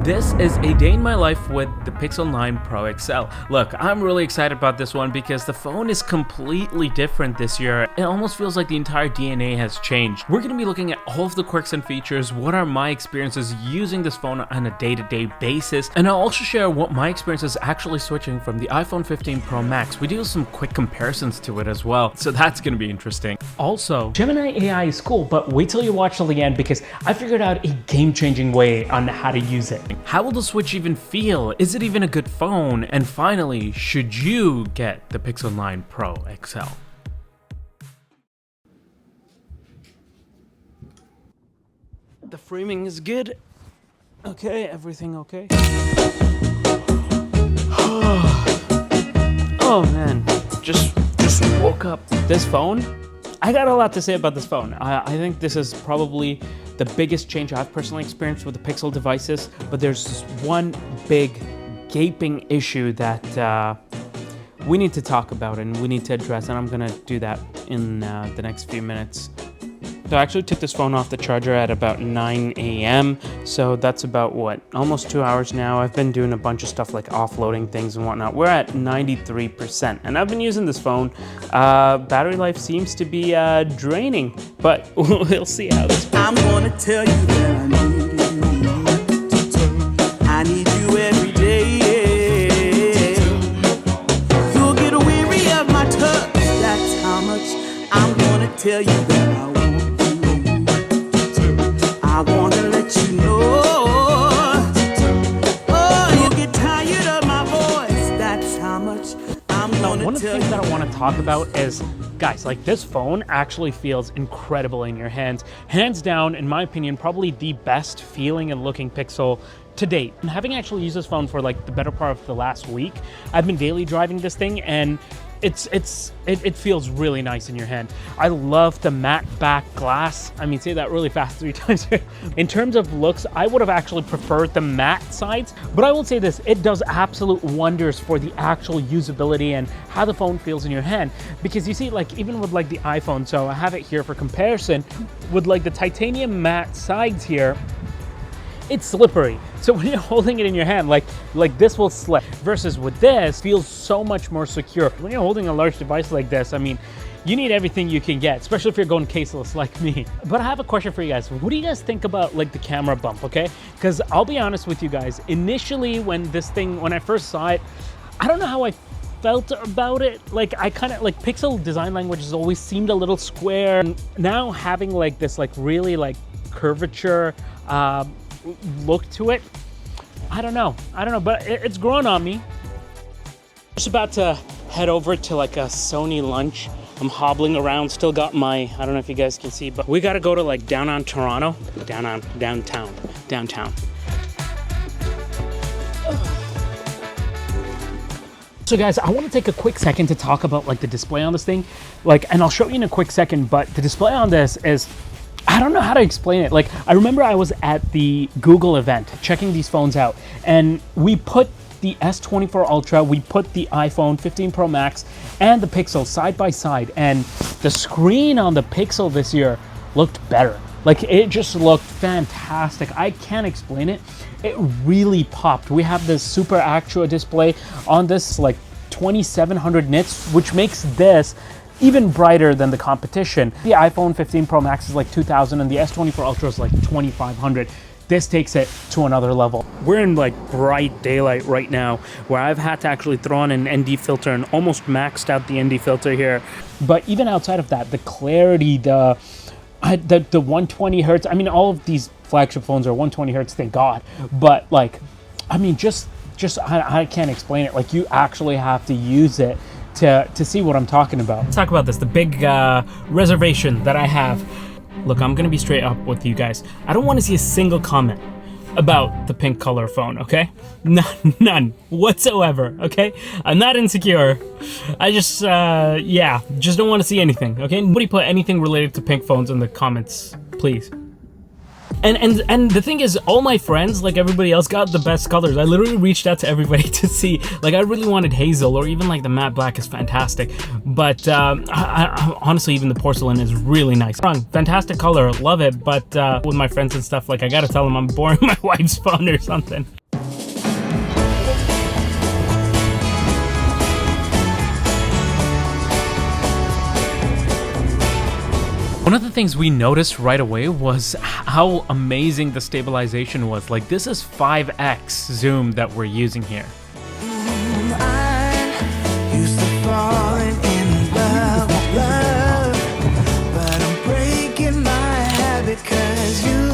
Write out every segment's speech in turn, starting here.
This is a day in my life with the Pixel 9 Pro XL. Look, I'm really excited about this one because the phone is completely different this year. It almost feels like the entire DNA has changed. We're going to be looking at all of the quirks and features, what are my experiences using this phone on a day-to-day basis, and I'll also share what my experience is actually switching from the iPhone 15 Pro Max. We do some quick comparisons to it as well, so that's going to be interesting. Also, Gemini AI is cool, but wait till you watch till the end because I figured out a game-changing way on how to use it. How will the Switch even feel? Is it even a good phone? And finally, should you get the Pixel 9 Pro XL? The framing is good. Okay, everything okay? Oh man, just woke up. This phone, I got a lot to say about this phone. I think this is probably the biggest change I've personally experienced with the Pixel devices, but there's this one big gaping issue that we need to talk about and we need to address, and I'm gonna do that in the next few minutes. So I actually took this phone off the charger at about 9 a.m. So that's about what, almost 2 hours now. I've been doing a bunch of stuff like offloading things and whatnot. We're at 93%, and I've been using this phone. Battery life seems to be draining, but we'll see how this goes. I'm gonna tell you that I need you every day. You'll get weary of my touch. That's how much I'm gonna tell you that I want. I wanna let you know. Oh, you get tired of my voice. That's how much I'm gonna One of the tell things you. that I want to talk about is, guys, like this phone actually feels incredible in your hands. Hands down, in my opinion, probably the best feeling and looking Pixel to date. And having actually used this phone for like the better part of the last week, I've been daily driving this thing and it feels really nice in your hand. I love the matte back glass. I mean, say that really fast 3 times. In terms of looks, I would have actually preferred the matte sides, but I will say this, it does absolute wonders for the actual usability and how the phone feels in your hand. Because you see, like even with like the iPhone, so I have it here for comparison, with like the titanium matte sides here, it's slippery. So when you're holding it in your hand, like this will slip. Versus with this, feels so much more secure. When you're holding a large device like this, I mean, you need everything you can get, especially if you're going caseless like me. But I have a question for you guys. What do you guys think about like the camera bump, okay? Because I'll be honest with you guys, initially when I first saw it, I don't know how I felt about it. Like I kind of like Pixel design language has always seemed a little square. Now having like this like really like curvature, look to it, I don't know, but it's grown on me. Just about to head over to like a Sony lunch. I'm hobbling around, still got my, I don't know if you guys can see, but we gotta go to like downtown Toronto. Downtown. So guys, I want to take a quick second to talk about like the display on this thing. And I'll show you in a quick second, but the display on this is, I don't know how to explain it. Like, I remember I was at the Google event checking these phones out, and we put the S24 Ultra, we put the iPhone 15 Pro Max and the Pixel side by side, and the screen on the Pixel this year looked better. Like, it just looked fantastic. I can't explain it. It really popped. We have this Super Actua display on this, like 2700 nits, which makes this even brighter than the competition. The iPhone 15 Pro Max is like 2000 and the S24 Ultra is like 2500. This takes it to another level. We're in like bright daylight right now where I've had to actually throw on an ND filter and almost maxed out the ND filter here. But even outside of that, the clarity, the 120 hertz, I mean, all of these flagship phones are 120 hertz, thank God. But like, I mean, just I can't explain it. Like, you actually have to use it to see what I'm talking about. Let's talk about this, the big reservation that I have. Look, I'm gonna be straight up with you guys. I don't want to see a single comment about the pink color phone, okay? None whatsoever, okay? I'm not insecure. I just, just don't want to see anything, okay? Nobody put anything related to pink phones in the comments, please. And the thing is, all my friends, like everybody else, got the best colors. I literally reached out to everybody to see, like, I really wanted hazel, or even like the matte black is fantastic. But honestly, even the porcelain is really nice. Fantastic color, love it. But with my friends and stuff, like, I gotta tell them I'm borrowing my wife's phone or something. One of the things we noticed right away was how amazing the stabilization was. Like, this is 5x zoom that we're using here. I used to fall in love with love, but I'm breaking my habit 'cause you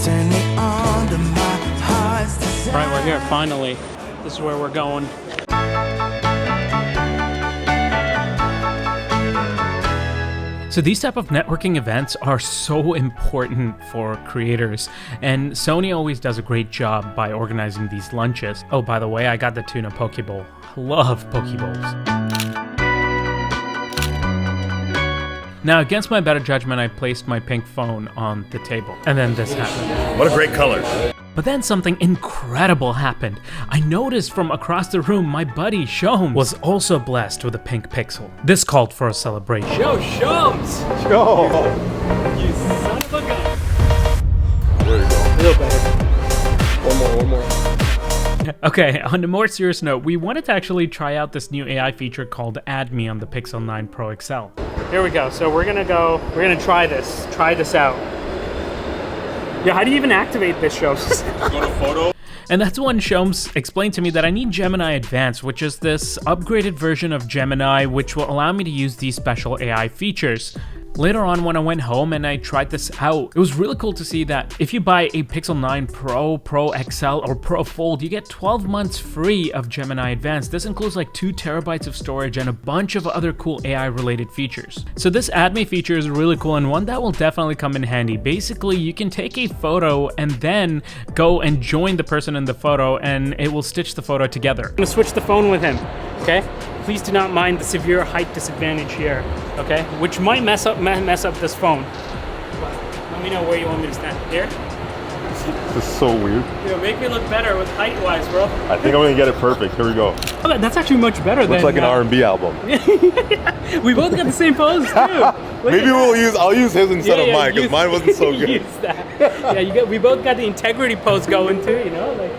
turn me on to my heart's desire. Right, we're here, finally. This is where we're going. So these type of networking events are so important for creators, and Sony always does a great job by organizing these lunches. Oh, by the way, I got the tuna poke bowl. Love poke bowls. Now, against my better judgment, I placed my pink phone on the table, and then this happened. What a great color. But then something incredible happened. I noticed from across the room my buddy Shomes was also blessed with a pink pixel. This called for a celebration. Yo, Shomes! Yo! You son of a gun! There you go. A little better. One more. Okay, on a more serious note, we wanted to actually try out this new AI feature called Add Me on the Pixel 9 Pro XL. Here we go. So we're gonna try this out. Yeah, how do you even activate this, Shomes? Go to photo. And that's when Shomes explained to me that I need Gemini Advanced, which is this upgraded version of Gemini, which will allow me to use these special AI features. Later on, when I went home and I tried this out, it was really cool to see that if you buy a Pixel 9 Pro, Pro XL, or Pro Fold, you get 12 months free of Gemini Advanced. This includes like 2 terabytes of storage and a bunch of other cool AI-related features. So this Add Me feature is really cool, and one that will definitely come in handy. Basically, you can take a photo and then go and join the person in the photo, and it will stitch the photo together. I'm gonna switch the phone with him, okay? Please do not mind the severe height disadvantage here, okay? Which might mess up this phone. But let me know where you want me to stand. Here? This is so weird. Yo, make me look better with height-wise, bro. I think I'm gonna get it perfect. Here we go. Oh, that's actually much better than... Looks like an R&B album. We both got the same pose, too. Maybe I'll use his instead of mine, because mine wasn't so good. Use that. Yeah, we both got the integrity pose going, too, you know? Like...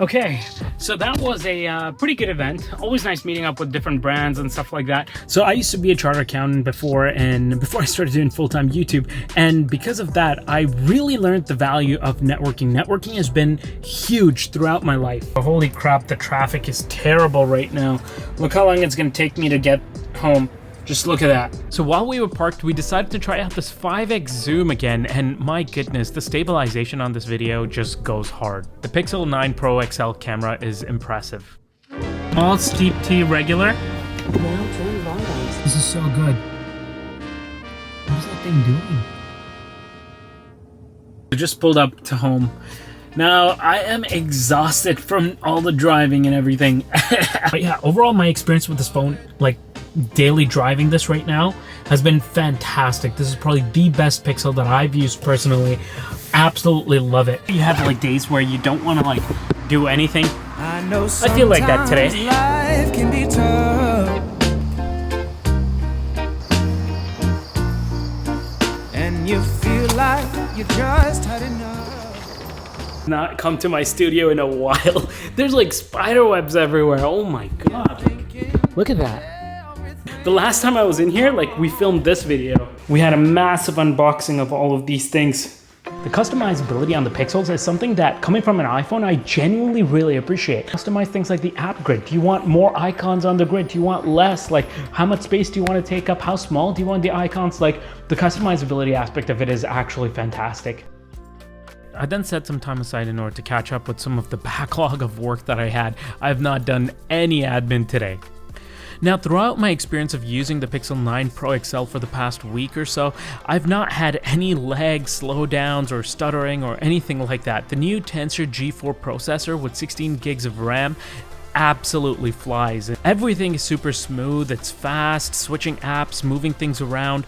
Okay, so that was a pretty good event. Always nice meeting up with different brands and stuff like that. So I used to be a chartered accountant before I started doing full-time YouTube. And because of that, I really learned the value of networking. Networking has been huge throughout my life. Holy crap, the traffic is terrible right now. Look how long it's gonna take me to get home. Just look at that. So while we were parked, we decided to try out this 5x zoom again, and my goodness, the stabilization on this video just goes hard. The Pixel 9 Pro XL camera is impressive. All steep T regular. This is so good. What is that thing doing? I just pulled up to home. Now, I am exhausted from all the driving and everything. But yeah, overall my experience with this phone, like daily driving this right now, has been fantastic. This is probably the best Pixel that I've used personally. Absolutely love it. You have like days where you don't want to like do anything. I feel like that today. Life can be tough, and you feel like you just had enough. Not come to my studio in a while. There's like spider webs everywhere. Oh my god. Look at that. The last time I was in here, like we filmed this video, we had a massive unboxing of all of these things. The customizability on the Pixels is something that, coming from an iPhone, I genuinely really appreciate. Customize things like the app grid. Do you want more icons on the grid? Do you want less? Like, how much space do you want to take up? How small do you want the icons? Like, the customizability aspect of it is actually fantastic. I then set some time aside in order to catch up with some of the backlog of work that I had. I have not done any admin today. Now, throughout my experience of using the Pixel 9 Pro XL for the past week or so, I've not had any lag, slowdowns, or stuttering or anything like that. The new Tensor G4 processor with 16 gigs of RAM absolutely flies. Everything is super smooth, it's fast, switching apps, moving things around,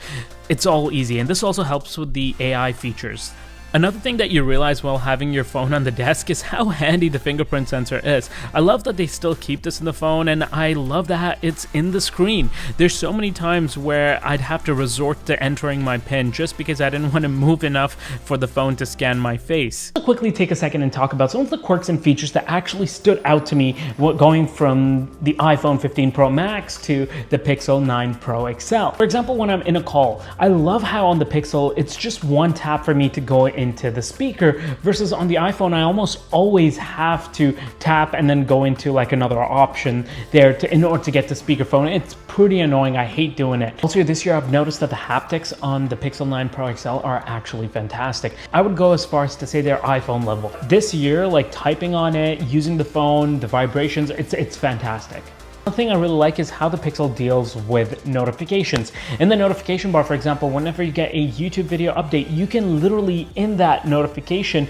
it's all easy, and this also helps with the AI features. Another thing that you realize while having your phone on the desk is how handy the fingerprint sensor is. I love that they still keep this in the phone, and I love that it's in the screen. There's so many times where I'd have to resort to entering my PIN just because I didn't want to move enough for the phone to scan my face. I'll quickly take a second and talk about some of the quirks and features that actually stood out to me going from the iPhone 15 Pro Max to the Pixel 9 Pro XL. For example, when I'm in a call, I love how on the Pixel it's just one tap for me to go into the speaker, versus on the iPhone I almost always have to tap and then go into like another option there in order to get to speakerphone. It's pretty annoying. I hate doing it. Also, this year I've noticed that the haptics on the Pixel 9 Pro XL are actually fantastic. I would go as far as to say they're iPhone level. This year, like typing on it, using the phone, the vibrations, it's fantastic. One thing I really like is how the Pixel deals with notifications. In the notification bar, for example, whenever you get a YouTube video update, you can literally, in that notification,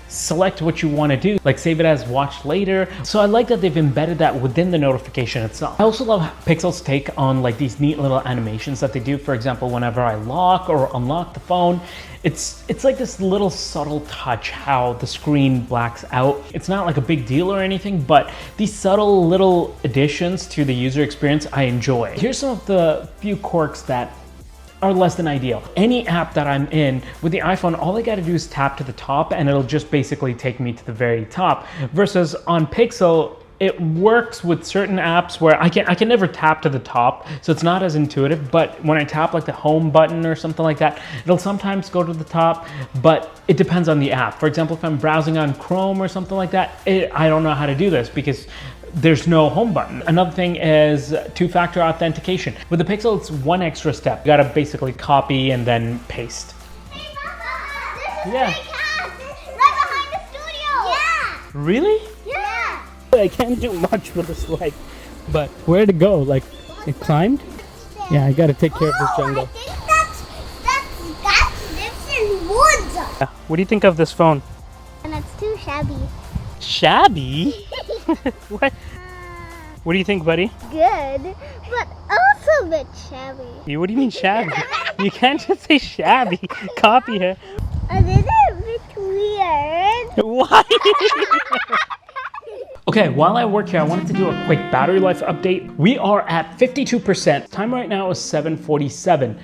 select what you want to do, like save it as watch later. So I like that they've embedded that within the notification itself. I also love Pixel's take on like these neat little animations that they do. For example, whenever I lock or unlock the phone, it's like this little subtle touch how the screen blacks out. It's not like a big deal or anything, but these subtle little additions to the user experience I enjoy. Here's some of the few quirks that are less than ideal. Any app that I'm in with the iPhone, all I gotta do is tap to the top and it'll just basically take me to the very top. Versus on Pixel, it works with certain apps where I can never tap to the top, so it's not as intuitive, but when I tap like the home button or something like that, it'll sometimes go to the top, but it depends on the app. For example, if I'm browsing on Chrome or something like that, I don't know how to do this because there's no home button. Another thing is two-factor authentication. With the Pixel, it's one extra step. You gotta basically copy and then paste. Hey, Papa, this is Yeah. my cat. Right behind the studio. Yeah. Really? Yeah. I can't do much with this leg, but where to go? Like, it climbed? Yeah, I gotta take care of this jungle. I think that lives in woods. What do you think of this phone? And it's too shabby. Shabby? What? What do you think, buddy? Good, but also a bit shabby. What do you mean shabby? You can't just say shabby. Copy it. A little bit weird. Why? Okay, while I work here, I wanted to do a quick battery life update. We are at 52%. Time right now is 7:47.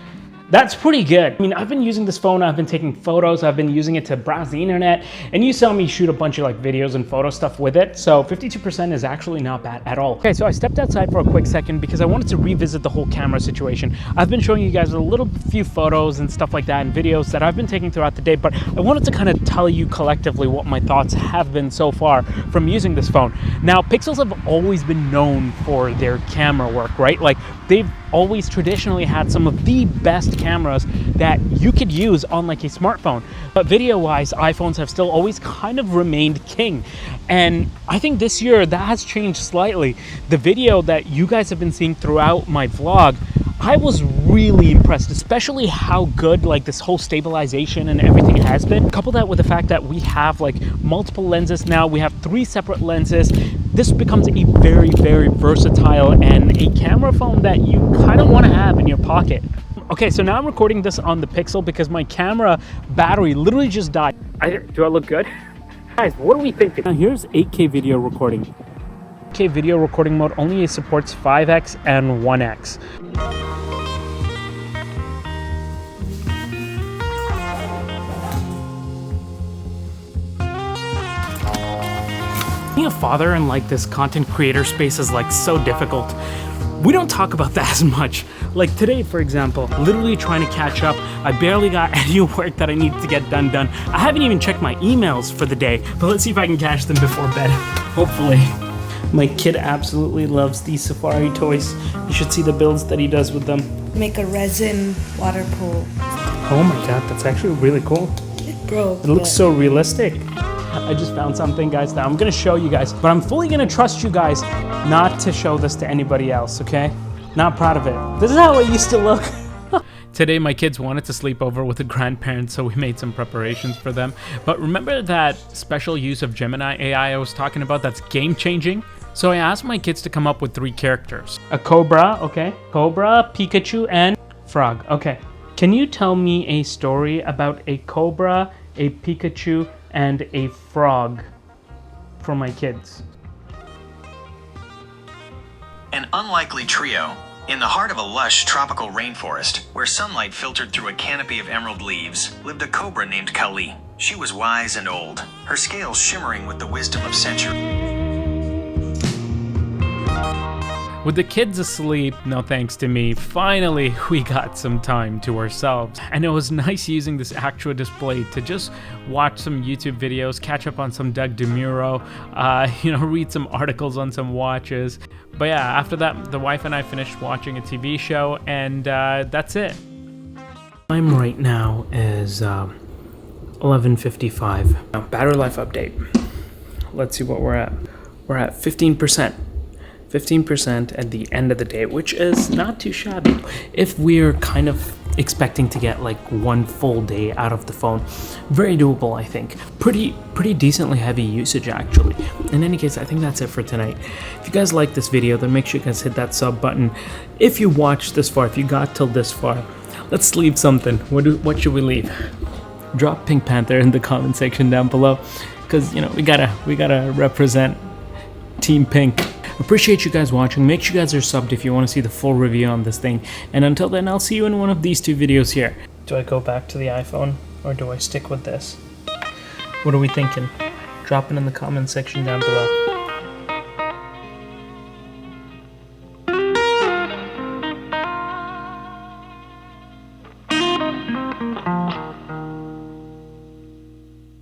That's pretty good. I mean, I've been using this phone, I've been taking photos, I've been using it to browse the internet, and you saw me shoot a bunch of like videos and photo stuff with it, so 52% is actually not bad at all. Okay, so I stepped outside for a quick second because I wanted to revisit the whole camera situation. I've been showing you guys a few photos and stuff like that and videos that I've been taking throughout the day, but I wanted to kind of tell you collectively what my thoughts have been so far from using this phone. Now, Pixels have always been known for their camera work, right? Like, they've always traditionally had some of the best cameras that you could use on like a smartphone. But video-wise, iPhones have still always kind of remained king. And I think this year that has changed slightly. The video that you guys have been seeing throughout my vlog, I was really impressed, especially how good like this whole stabilization and everything has been. Couple that with the fact that we have like multiple lenses now, we have 3 separate lenses. This becomes a very, very versatile and a camera phone that you kind of want to have in your pocket. Okay, so now I'm recording this on the Pixel because my camera battery literally just died. Do I look good? Guys, what are we thinking? Now here's 8K video recording. 8K video recording mode only supports 5x and 1x. Being a father in like this content creator space is like so difficult. We don't talk about that as much. Like today, for example, literally trying to catch up. I barely got any work that I need to get done. I haven't even checked my emails for the day, but let's see if I can catch them before bed, hopefully. My kid absolutely loves these safari toys. You should see the builds that he does with them. Make a resin water pool. Oh my god, that's actually really cool. Bro, It looks so realistic. I just found something, guys, that I'm gonna show you guys, but I'm fully gonna trust you guys not to show this to anybody else, okay? Not proud of it. This is how it used to look. Today, my kids wanted to sleep over with the grandparents, so we made some preparations for them. But remember that special use of Gemini AI I was talking about that's game-changing? So I asked my kids to come up with 3 characters. A cobra, okay. Cobra, Pikachu, and frog. Okay. Can you tell me a story about a cobra, a Pikachu, and a frog for my kids? An unlikely trio. In the heart of a lush tropical rainforest, where sunlight filtered through a canopy of emerald leaves, lived a cobra named Kali. She was wise and old, her scales shimmering with the wisdom of centuries. With the kids asleep, no thanks to me, finally we got some time to ourselves. And it was nice using this actual display to just watch some YouTube videos, catch up on some Doug DeMuro, read some articles on some watches. But yeah, after that, the wife and I finished watching a TV show, and that's it. Time right now is 11:55. Now, battery life update. Let's see what we're at. We're at 15%. 15% at the end of the day, which is not too shabby if we're kind of expecting to get like 1 full day out of the phone. Very doable, I think. Pretty decently heavy usage, actually. In any case, I think that's it for tonight. If you guys like this video, then make sure you guys hit that sub button. If you watched this far, if you got till this far, let's leave something. What should we leave? Drop Pink Panther in the comment section down below, because we gotta represent Team Pink. Appreciate you guys watching. Make sure you guys are subbed if you want to see the full review on this thing. And until then, I'll see you in one of these 2 videos here. Do I go back to the iPhone or do I stick with this? What are we thinking? Drop it in the comment section down below.